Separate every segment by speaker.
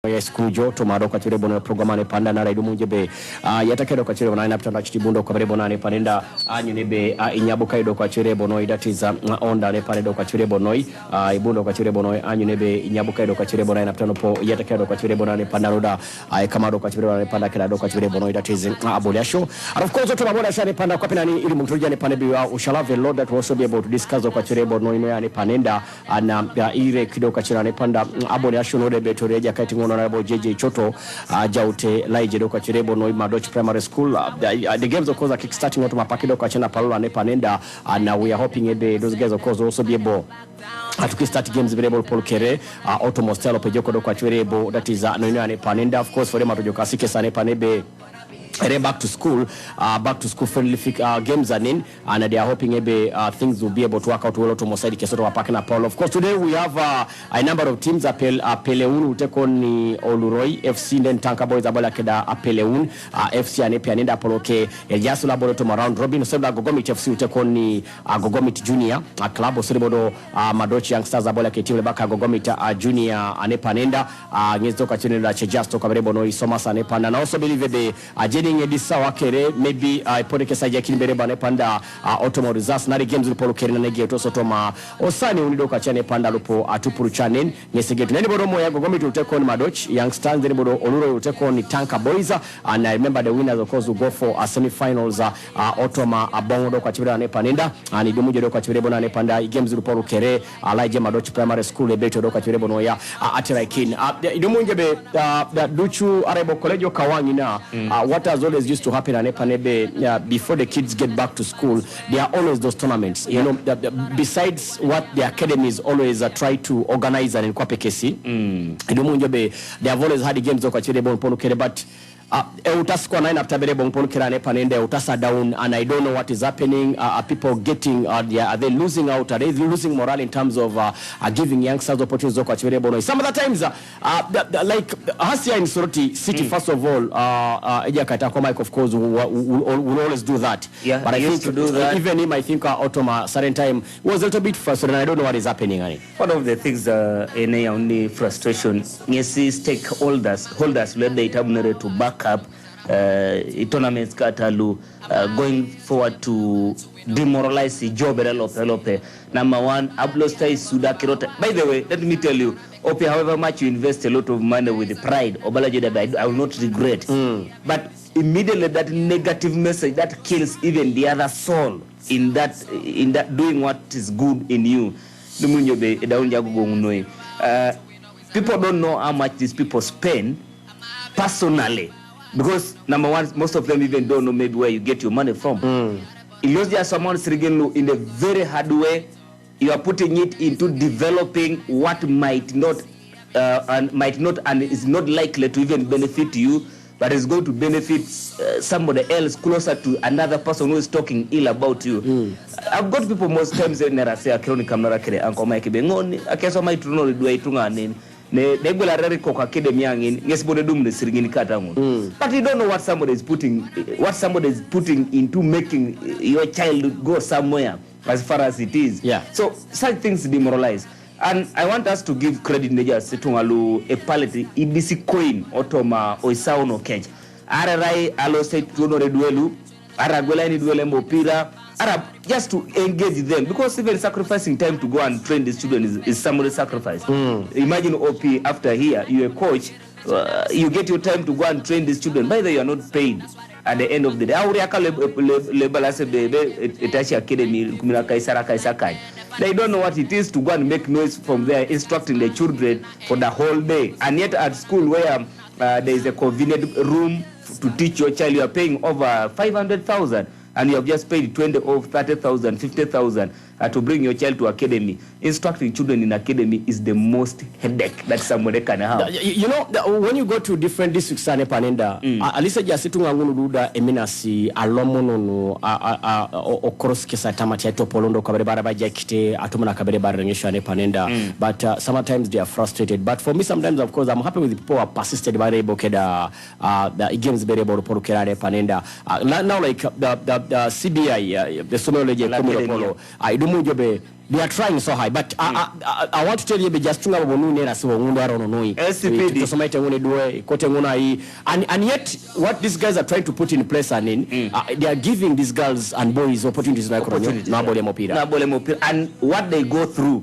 Speaker 1: School joto madoka chire bono programa ne panda na raidu munjebe yatakedo kwa chire bono ina pitanda chitibundo kwa bono ne panenda anyunebe inyabuka ido kwa chire bono that is onda ne panedo kwa chire bono ibundo kwa chire bono anyunebe inyabuka ido kwa chire bono ina pitando po yatakedo kwa chire bono ne panda roda kamado kwa chire bono ne panda kila do kwa chire bono that is aboliasho. And of course to mabola ne panda kwa pinani ili mtuja ne panebi we shall have a lot that will also be able to discuss kwa chire bono ino ne panenda na ile kido kwa chire ne panda aboliasho no debe to reja kati Honorable JJ Choto jaute laije kwa chirebo no Madochi Primary School. The games of course are kickstarting out mapakido kwa chena palola ne panenda and we are hoping those guys of course will also be able to start games available Paul Kere Auto Mostelo pejoko do kwa chirebo that is no ne panenda of course for them to joka sike sane panebe back to school friendly games are in and they are hoping things will be able to work out well to Mosaidi Kesoto Wapakina Paul. Of course today we have a number of teams Peleun take on Oluroi FC then Tanka Boys Abola Keda Peleun FC and Pianenda Poloke Eliasu Laboratom around Robin Sebla Gogomit FC take on Gogomit Junior a club of Seribodo Madochi Youngsters Abola Ketim Lebaka Gogomit Junior and Panenda Ngezo Kachinela Chejasto Kabrebo no Somas and Panda and also believe the Edisa wakere maybe ipodeke saja kinbere bane panda automo results na games lupo kere na negeto sotoma osani unidoka chane panda lupo atupuru chanen nyesegeto nani bodo moya Gogomit will take on Madoch Youngsters then bodo Oluro will take on Tanka Boys and I remember the winners of course will go for semi-finals automa abongo kwa chibira ne panenda and idumujo do kwa chibira bona ne panda games lupo kere alaje Madoch Primary School ebeto do kwa chibira bono ya atirakin idumunje be duchu arebo college kawangi na what has always used to happen at Epanebe before the kids get back to school, there are always those tournaments. You know, besides what the academies always try to organize and in Kwapekesi, they have always had the games of Kwachirebo and Ponukere, but utaskwa nine after berebo mponukira ne panende utasa down and I don't know what is happening. Are people getting are they losing out? Are they losing morale in terms of giving youngsters opportunities of berebo? Some of the times like Hasia in Soroti City first of all Eja Katako Mike of course will always do that.
Speaker 2: Yeah,
Speaker 1: but I think
Speaker 2: to do that.
Speaker 1: Even him I think Otoma certain time was a little bit frustrated and I don't know what is happening.
Speaker 2: One of the things in only frustration yes stakeholders let the itabunere to back up tournaments katalu going forward to demoralize the job elope. Number one, Ablostai Suda Kirota. By the way, let me tell you, Ope, however much you invest a lot of money with pride, Obalaje, I will not regret. But immediately that negative message that kills even the other soul in that doing what is good in you. People don't know how much these people spend personally. Because number one, most of them even don't know maybe where you get your money from. Ilozia someone in a very hard way, you are putting it into developing what might not and is not likely to even benefit you, but is going to benefit somebody else closer to another person who is talking ill about you. I've got people most times in Nerase Akironi Kamara Kere Uncle Mike Bengoni, Akeso Mike Truno do Itunga ne regular cock academy in yes but you don't know what somebody is putting into making your child go somewhere as far as it is.
Speaker 1: Yeah.
Speaker 2: So such things demoralize. And I want us to give credit Nejas Tungalu a palette ibisi coin otoma oisauno kench. Ararai alo say tuno reduelu, Aragwelani duelembo pira. Arab, just to engage them, because even sacrificing time to go and train the student is somebody's sacrifice. Imagine OP after here, you're a coach, you get your time to go and train the student, by the way, you are not paid at the end of the day. They don't know what it is to go and make noise from there, instructing the children for the whole day. And yet at school where there is a convenient room to teach your child, you are paying over 500,000. And you have just paid 20 or 30,000, 50,000 to bring your child to academy. Instructing children in academy is the most headache that somebody can have.
Speaker 1: You know, when you go to different districts, Panenda, Alisa Jasitunga Ngunuda, Eminasi, Alomono, Okros Kesa Tamatiato Polondo, Kabareba Jakite, Atumana Kabareba Rengisha Panenda. But sometimes they are frustrated. But for me, sometimes, of course, I'm happy with the people who are persisted by the games variable Porukera Panenda. Now, like the CBI, the Somology, I do munjo be they are trying so high, but I want to tell you be just tunga bonu nera so ngundu arono noi
Speaker 2: SCPD
Speaker 1: to somaite ngune duwe kote nguna hii and yet what these guys are trying to put in place and they are giving these girls and boys opportunities like na bole mopira
Speaker 2: and what they go through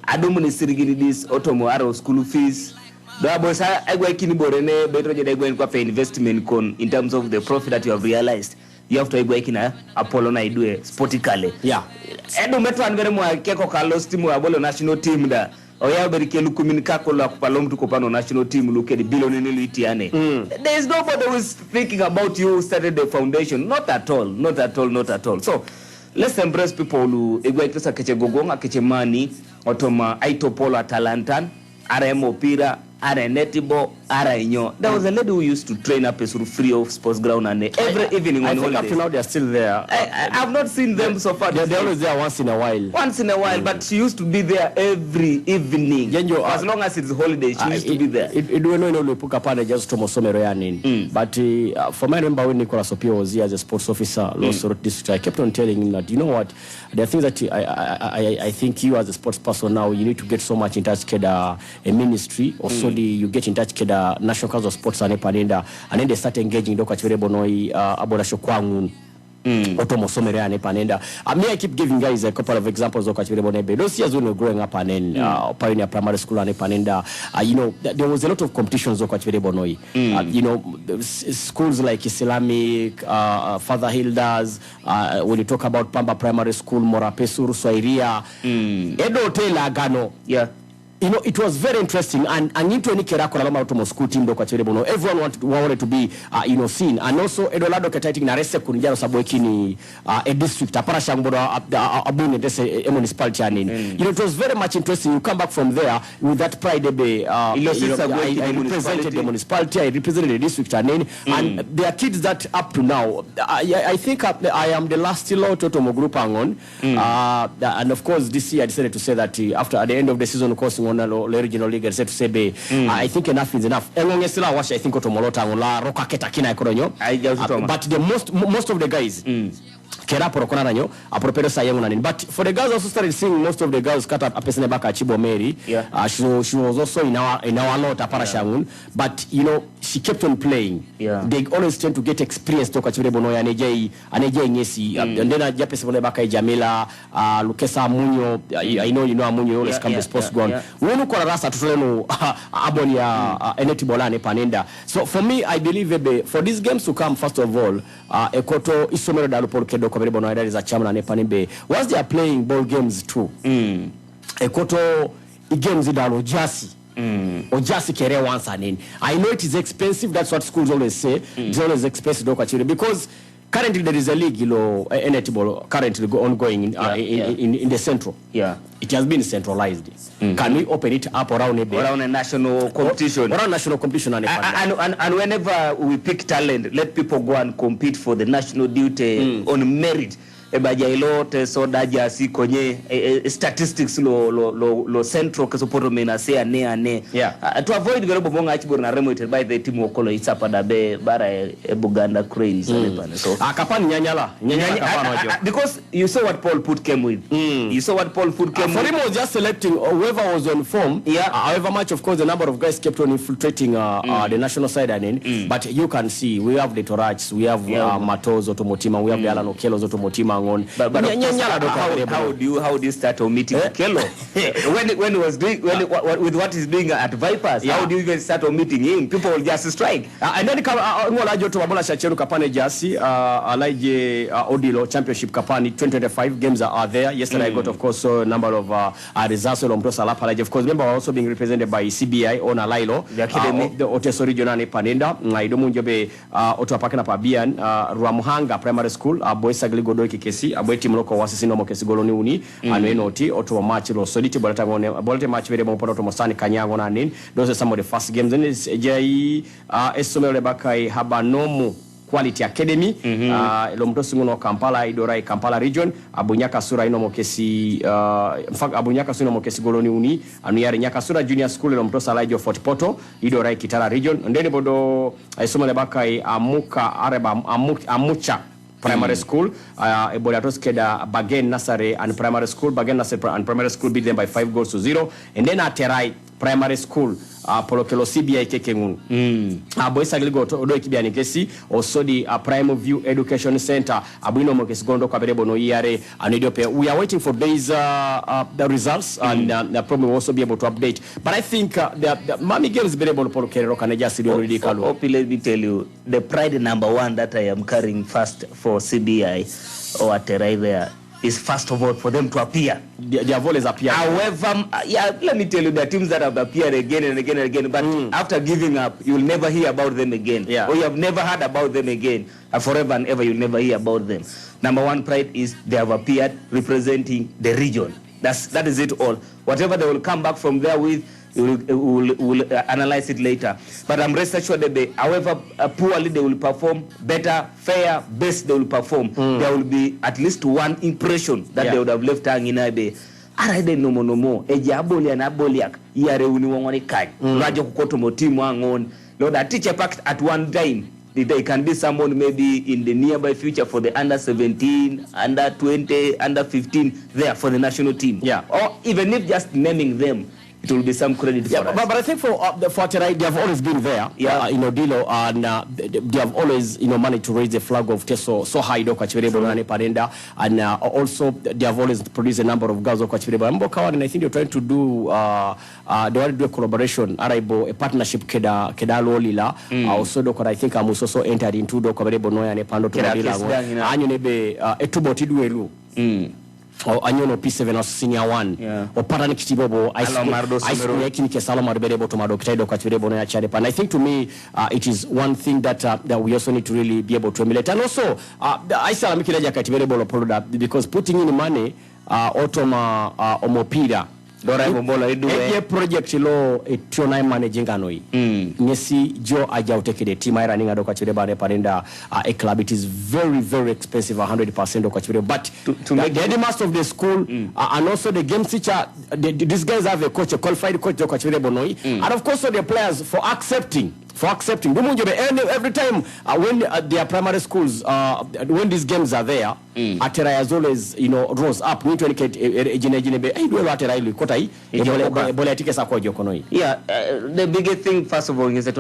Speaker 2: adumu ni sirigini this otomo aro school fees the boys agwa kini borene betro je degwa kwa for investment con in terms of the profit that you have realized you have to egwa kina Apollo na idue sportically edo metro anvere mwa keko ka lost team wa bolo national team da oya berike lu communica ko la kupalom tuko pano national team lu kedi billion ni luitiane there is nobody who is thinking about you who started the foundation, not at all. So let's embrace people who egwa ikesa keche gogonga keche mani otoma aitopolo atalantan RM Opira, are Netibo, are Inyo. There was a lady who used to train up a sort of free of sports ground and every evening on holidays. I think up to now they are still there. I have not seen them so far.
Speaker 1: They're always there once in a while. But she used to be there every evening. As long as it's holiday, she used to be there. But for me, I remember when Nicolas Opio was here as a sports officer, Low Sorot District, I kept on telling him that, you know what, there are things that I think you as a sports person now, you need to get so much in touch with a ministry, or so you get in touch with the National Council of Sports and then they start engaging Doka Chirebonoi Abola Shokwangun. Otomo Somerea Panenda. I keep giving guys a couple of examples of Kachiribonebe. Those years when we were growing up and then Pioneer Primary School and Panenda, you know, there was a lot of competitions of Kachiribonoi. You know, schools like Islamic, Father Hilda's, when you talk about Pamba Primary School, Morapesuru, Swairia, Edo Taylor Gano. Yeah. You know, it was very interesting, and into any kerako na mama school team do kwa Chirebono. Everyone wanted to be, you know, seen, and also Edolado kataiti na rese kunjaro sabueki ni a district apara shambora abuni dese a municipality anin. You know, it was very much interesting. You come back from there with that pride. I represented the municipality, I represented the district anin, and there are kids that up to now, I think I am the last still out Otomo group angon, and of course this year I decided to say that after at the end of the season, of course. Regional league said to say I think enough is enough. I think but the most of the guys but for the girls also started seeing most of the girls cut up a person back at Chibo Mary. She was also in our lot Aparashangun, but you know she kept on playing. They always tend to get experience to Kachirebono and Ngesi and then Japes Baka Jamila, Lukesa Munyo. I know you know Munyo always come to sports ground. So for me, I believe for these games to come, first of all, Ekoto Isomero Dalupol Kedo Kabirebono is a chairman and Epanimbe. Once they are playing ball games too, Ekoto games in Ojasi. Or just carry once and in. I know it is expensive, that's what schools always say. It's always expensive because currently there is a league, you know, NetBall currently ongoing in the central. It has been centralized. Can we open it up around a national competition? Around national competition and
Speaker 2: whenever we pick talent, let people go and compete for the national duty on merit. Ebajailo so daja si konye statistics lo central kesopoto mena say ane to avoid very bonga achibor na remoted by the team okolo itsapada be bara Buganda Cranes so
Speaker 1: akapani nyanyala
Speaker 2: because you saw what Paul Put came with. You saw what Paul Put came
Speaker 1: for him was just selecting whoever was on form. However much of course the number of guys kept on infiltrating the national side but you can see we have the Torach, we have Matos Otomotima, we have the Alan Okelos Otomotima.
Speaker 2: But how do you start omitting Okello? when he was doing with what he's doing at Vipers, how do you even start omitting him? People will just strike.
Speaker 1: And then Ngolajo to Wabola Shacheru Kapane Jasi, Alaije Odilo Championship Kapani 2025 games are there. Yesterday I got of course a number of results on Salapalaje. Of course, remember also being represented by CBI on Alailo, the Academy, the Oteso Regional Panenda, Naidomunjobe Otapakana Pabian, Ramuhanga Primary School, Boysagli Godoki Abweti Mloko wasisino mokesi goloni uni anwenoti oto match lo soliti bolete match vere mopoto to Mosani Kanyango na nin. Those are some of the first games. Then is JI Esomele Bakai Habanomu Quality Academy Lomtosi Muno Kampala Idorai Kampala region Abunyaka Sura ino mokesi in fact Abunyaka Sura mokesi goloni uni Anuyari Nyaka Sura Junior School Lomtosa Laijo Fort Poto Idorai Kitara region and then bodo Esomele Bakai Amuka Areba Amucha Primary School. Eboliatos Keda Bagen Nursery and Primary School. Bagen Nursery and Primary School beat them by 5-0. And then at Terai Primary School, Polokelo CBI Kekengun. Boys Agligo Odo Kibiani Kesi, also the Prime View Education Center, Abuino Mokes Gondo Kaberebo no Yare, and we are waiting for these the results, and probably will also be able to update. But I think the Mami Games be able to Polokero can just already call.
Speaker 2: Let me tell you, the pride #1 that I am carrying first for CBI or at Terai there is first of all for them to appear.
Speaker 1: They have always appeared.
Speaker 2: However, let me tell you, there are teams that have appeared again and again and again, but after giving up, you'll never hear about them again. Or you have never heard about them again. Forever and ever, you'll never hear about them. #1 pride is they have appeared representing the region. That is it all. Whatever they will come back from there with, we'll analyze it later. But I'm rest assured that however poorly they will perform, better, fair, best they will perform, there will be at least one impression that they would have left hanging in Ibe. Arade no more. Ejabolia na boliak. Yare uniwangoni kai. Rajo kukoto motimu angon. Lord, a teacher packed at one time. They can be someone maybe in the nearby future for the under 17, under 20, under 15 there for the national team. Or even if just naming them, it will be some credit for us.
Speaker 1: But I think for Terai, they have always been there, Dilo, and they have always, managed to raise the flag of Teso so high, Okachirebo, Parenda, and also they have always produced a number of girls of Okachirebo. And I think they're trying to do, they want to do a collaboration, Araibo, a partnership, Kedalo Lila, also, I think I'm also entered into Dokaberebo Noya and Pando to Lila, and you nebe, Etubo Tiduelu. Or Anyono P7 senior 1 or Parani Kitibobo I and I think to me it is one thing that we also need to really be able to emulate. And also I saw because putting in money automa omopira Eye project lo etiona managing anoi. Nesi jo aja utekede team I running ado kwachireba ne parenda a club. It is very, very expensive, 100% of kwachireba. But to make the headmaster of the school and also the game teacher, these guys have a coach, a qualified coach kwachireba noi, and of course so the players for accepting. Every time when their primary schools, when these games are there, Atera has always, rose up. The
Speaker 2: biggest thing, first of all, is that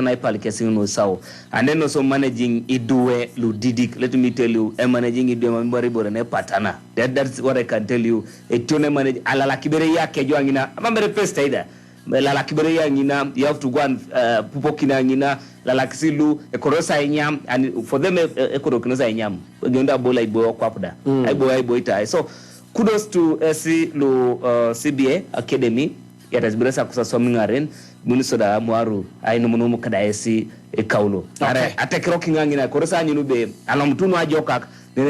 Speaker 2: and then also managing Idue Ludidik. Let me tell you, managing Idue Patana. That's what I can tell you. A tuna manage Alalakibere Kejoangina. I'm very pissed either. La Kiberia Nina, you have to go and Pupokina Nina, La Laxilu, a Korosa Inyam, and for them a Koroknosa Inyam, Gunda Bola Ibo Quapda, I boy. So kudos to CBA Academy, it has been a Somingaren, Munisoda Muaru, I know Kadaesi, a Kaulo. I take rocking in a Korosa Nube, Alamtuna Jokak.
Speaker 1: The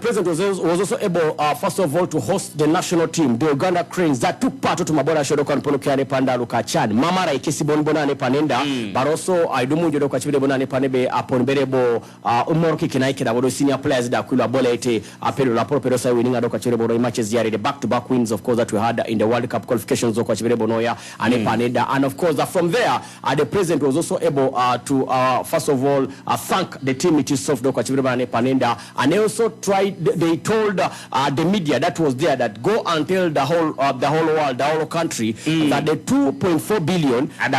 Speaker 1: president was also able, first of all, to host the national team, the Uganda Cranes, that took part of Mabora Shodokan Polokiane Panda Lukachan, Mamara Kesibon Bonane Panenda, but also I do Mujo Bonane Panebe upon Berebo, Umorki Kinaike, the senior players that Kula Bolete, Apelo La Properosa winning Adokachirebo matches here, the back-to-back wins, of course, that we had in the World Cup qualifications of Kwachirebo Noya and Panenda, and of course, from there, the president was also able to first of all thank the team itself, and they told the media that was there that go and tell the whole world, the whole country that the 2.4 billion and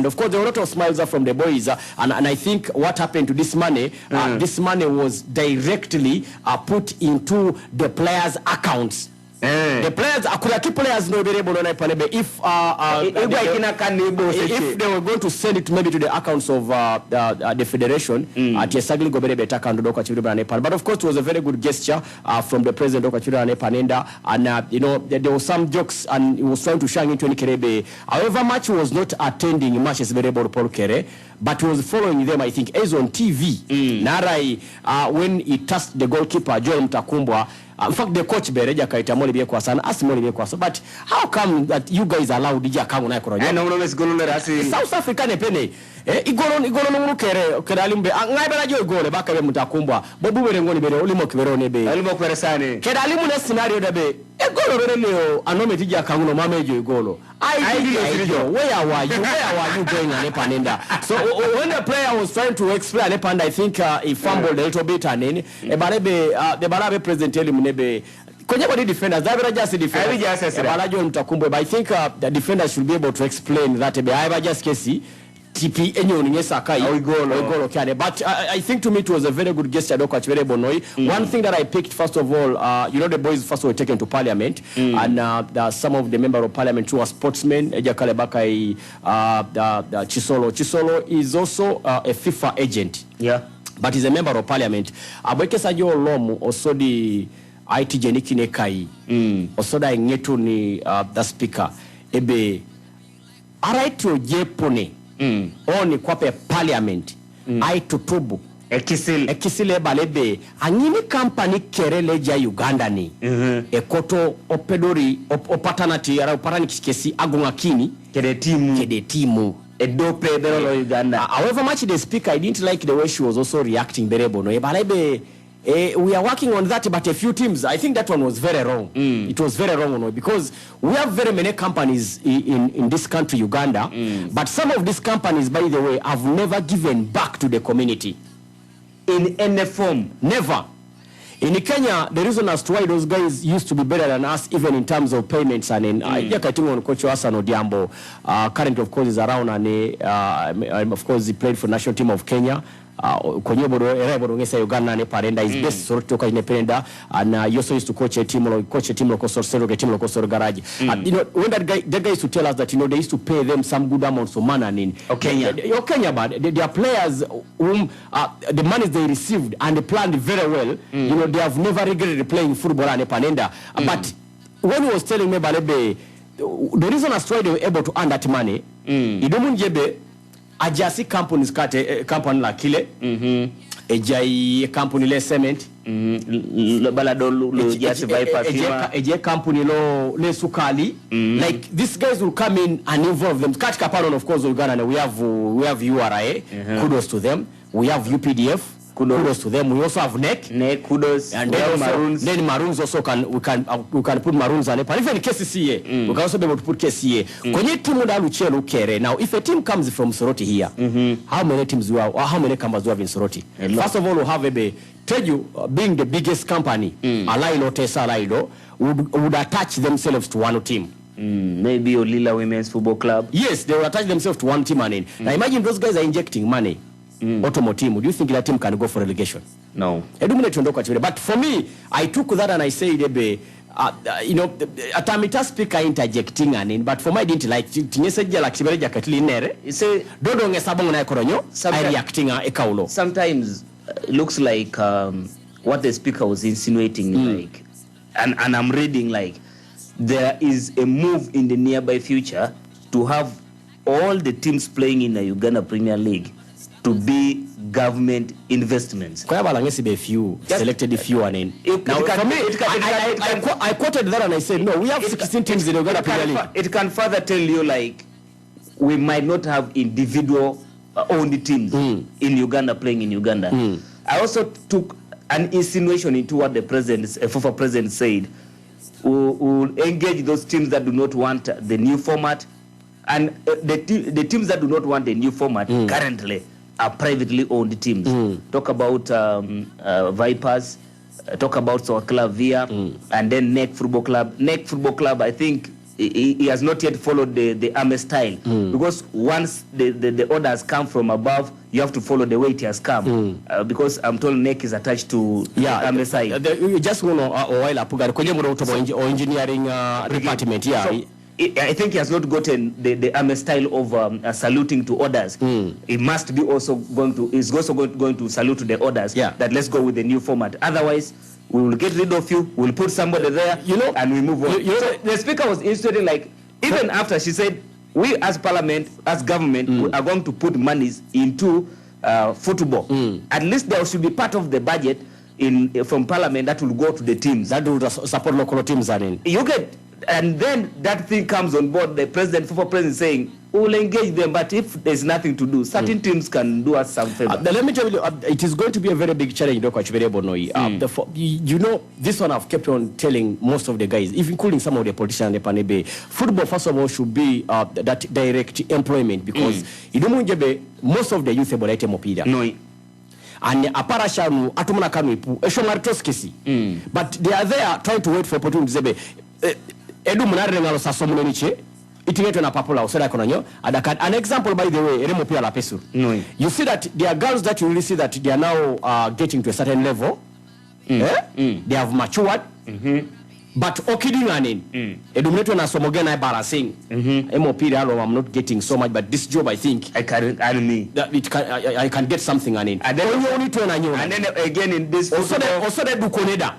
Speaker 1: of course there were a lot of smiles from the boys and I think what happened to this money was directly put into the players' accounts. The players, players know very well if they were going to send it maybe to the accounts of the federation, but of course it was a very good gesture from the president of Panenda, and there were some jokes and he was trying to shine into Nikerebe. However, much was not attending matches very well Paul Kere, but he was following them, I think, as on TV. Narai, when he touched the goalkeeper Joel Mtakumbwa. In fact, the coach Bereja Kaita Moli Bekwasa asked Moli Bekwasa, but how come that you guys allowed Dija Kamunai Koroja? South African penny. igolo nunguru kere alimbe ngai bela jo igole baka be mutakumbwa bobu bere ngoni bere ulimo kibero nebe
Speaker 2: alimo kwere sane
Speaker 1: kere alimu na scenario dabe igolo bere leo anome tija kanguno mamejo igolo where are you going on Panenda? So when the player was trying to explain Nepanda, I think he fumbled a little bit and then the Barabe president nebe Konyabadi defenders, that just defenders. But I think the defenders should be able to explain that I just Kesi TP enyo Sakai igolo. But I think to me it was a very good gesture Doka Chibere Bonoi. One thing that I picked first of all, you know the boys first were taken to parliament and some of the members of parliament who are sportsmen, Ejakale Bakai, Chisolo is also a FIFA agent.
Speaker 2: Yeah.
Speaker 1: But he's a member of parliament. Abwekesa jo lomu osodi ITJ Nikine Kai. Osoda ngetu ni the speaker. Ebe araito jepone. Oni kwape parliament aitutubu ekisile balebe anyini company kerele ja Uganda ni ekoto opedori opatanati ara opatani kisi agungakini kede timu
Speaker 2: edope bero Uganda.
Speaker 1: However much the speaker, I didn't like the way she was also reacting berebo no balebe we are working on that, but a few teams, I think that one was very wrong. It was very wrong, no, because we have very many companies in this country, Uganda, but some of these companies, by the way, have never given back to the community.
Speaker 2: In any form.
Speaker 1: Never. In Kenya, the reason as to why those guys used to be better than us, even in terms of payments, and in Coach Hassan Odiambo, currently, of course, is around, and of course, he played for the national team of Kenya. Konyobodo Erebodo ngesa Uganda ne parenda is best sort to independent and he also used to coach a team like garage. You know when that guy used to tell us that you know they used to pay them some good amounts of money in Kenya, but their players whom the money they received and they planned very well, you know they have never regretted playing football and panenda. But when he was telling me Balebe, the reason as to why they were able to earn that money, idomunjebe ajasi companies company la kile ejai company le cement
Speaker 2: balado lo jasi Vipers
Speaker 1: eje company lo le sukali like these guys will come in and involve them katika pardon of course Uganda we have URA kudos to them, we have UPDF kudos to them, we also have NEC
Speaker 2: kudos,
Speaker 1: and then Maroons also we can put Maroons on it, and even KCCA we can also be able to put KCA kwenye timu da Luchelo Kere. Now if a team comes from Soroti here, how many teams do we have, or how many companies do we have in Soroti? First of all, we have Teju being the biggest company, Alailo Tesa Alaido would attach themselves to one team.
Speaker 2: Maybe Olila Women's Football Club.
Speaker 1: Yes, they will attach themselves to one team. And now imagine those guys are injecting money. Automo team, do you think that team can go for relegation?
Speaker 2: No.
Speaker 1: But for me, I took that and I said, you know, Atamita speaker interjecting and but for me I didn't like you say reacting
Speaker 2: sometimes looks like what the speaker was insinuating like and I'm reading like there is a move in the nearby future to have all the teams playing in the Uganda Premier League to be government investments.
Speaker 1: Selected a few and in. Now, for me, I quoted that and I said, no, we have 16 teams in Uganda Premier League.
Speaker 2: It can further tell you, like, we might not have individual owned teams in Uganda playing in Uganda. I also took an insinuation into what the former president said. We'll engage those teams that do not want the new format, and the teams that do not want the new format currently are privately owned teams. Talk about Vipers, talk about Sawakla Via, and then NEC Football Club. NEC Football Club, I think he has not yet followed the AME style, because once the orders come from above, you have to follow the way it has come. Because I'm told NEC is attached to the AME side.
Speaker 1: Just one or engineering department. Yeah.
Speaker 2: So, I think he has not gotten the AME style of saluting to orders. He must be also going to salute to the orders. That let's go with the new format. Otherwise, we will get rid of you. We'll put somebody there, and we move on. So the speaker was insinuating, like, even after she said, we as parliament, as government, are going to put monies into football. At least there should be part of the budget from parliament that will go to the teams.
Speaker 1: That will support local teams.
Speaker 2: You get. And then that thing comes on board, the former president saying, we'll engage them. But if there's nothing to do, certain teams can do us some favor.
Speaker 1: Let me tell you, it is going to be a very big challenge, Dr. Chibere Bonoi. You know, this one I've kept on telling most of the guys, including some of the politicians in the Panebe, football, first of all, should be that direct employment, because most of the youth are mopida.
Speaker 2: No.
Speaker 1: And aparashanu atumana kanu ipu eshomaritos but they are there trying to wait for opportunities. Edu munare ngalo sasomo niche itingeto na papula osera konanyo adaka. An example, by the way, eremo pia la pesu.
Speaker 2: No.
Speaker 1: You see that there are girls that you really see that they are now getting to a certain level. They have matured. But okidinganin edumeto na somogena embarrassing. I'm not getting so much, but this job I think
Speaker 2: I can
Speaker 1: I can get something on it.
Speaker 2: And then again in this
Speaker 1: also the dukoneda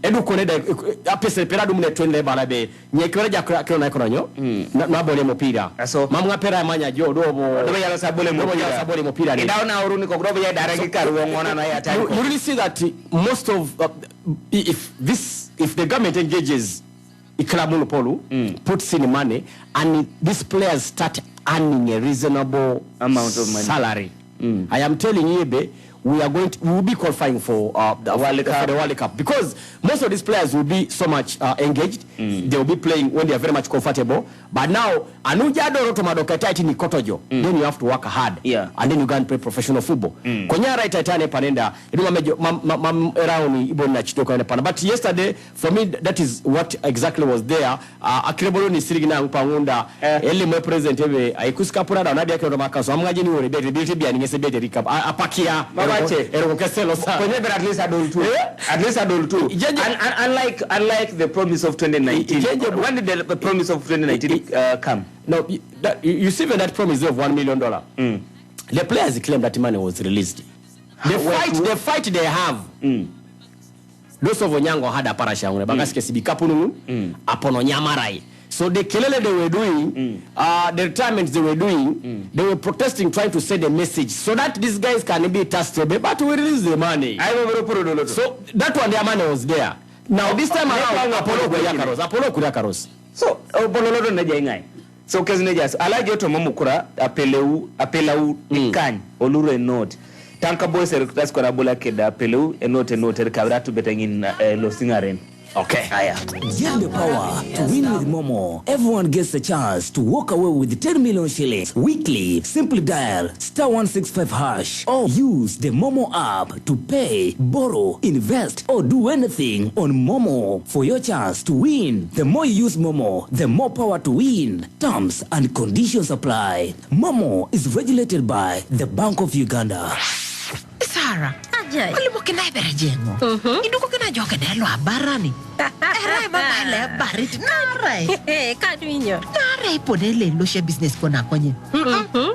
Speaker 1: edukoneda apese pera dumne twende balabe nyekereja kona konanyo na bole mopira
Speaker 2: so
Speaker 1: mamwa pera manya jo dobo
Speaker 2: ya sabole
Speaker 1: mopira
Speaker 2: ndaona uruni ko grobo ya daraki karu ngona na ya time.
Speaker 1: You really see that most of if the government engages Ikramulopolu, puts in money, and these players start earning a reasonable
Speaker 2: amount of money,
Speaker 1: salary. I am telling you, we will be qualifying for the World Cup, because most of these players will be so much engaged. They will be playing when they are very much comfortable. But now, then you have to work hard, and then you can play professional football. But yesterday, for me, that is what exactly was there. Akrebolo ni siri na upangunda eli mwe present ebe aikuska pura da nadia kwa makaso amgaje ni wole bete bia ni ngese bete recap apakia erokeselo sa
Speaker 2: at least adult too. Unlike the promise of 2019. When did the promise of 2019 come?
Speaker 1: No, you see when that promise of $1 million. The players claim that money was released. The fight they have. Those of Onyango had a parashangune bagaske sibikapunu apono nyamarai. So the kelele they were doing, the retirements they were doing, they were protesting, trying to send a message so that these guys can be trusted, but we release the money. So that one, their money was there. Now this time around, Apollo Kuriakaros.
Speaker 2: So Bololo Najangai. So Kazinejas, I like you to Momukura, Apelau, Ikan, Olure Note. Tanka boys that's Korabola Keda, Apelu, and note Kabra to betting in Losingaren.
Speaker 1: Okay.
Speaker 3: Get the power to win with Momo. Everyone gets a chance to walk away with 10 million shillings weekly. Simply dial *165# or use the Momo app to pay, borrow, invest, or do anything on Momo for your chance to win. The more you use Momo, the more power to win. Terms and conditions apply. Momo is regulated by the Bank of Uganda.
Speaker 4: Sarah, Alimu kina iberejengo. Iduko kina joke delo abarani. Erai mama le barit narai.
Speaker 5: Kadwinyo.
Speaker 4: Narai podele lo she business kona konye.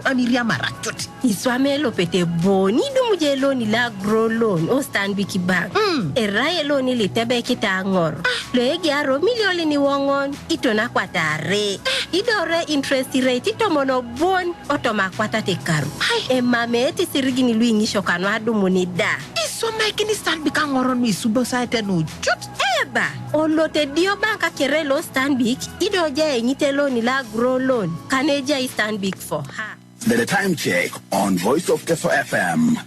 Speaker 4: Amiria marachot.
Speaker 5: Iswame lo pete boni dumuje loan la grow loan o Stanbic Bank. Erai loan le tebe kita ngor. Lo egi aro milioni ni wongon itona kwatare. Idore interest rate itomono bon otoma kwata te karu. E mame eti sirigini luingi shokano adumuni da.
Speaker 4: Iso maikini Stanbic ngoron mi subo saite no jut.
Speaker 5: Eba, olote dio banka kerelo Stanbic idoje nyite loan la grow loan. Kaneja Stanbic for her.
Speaker 6: The time check on Voice of Keso FM.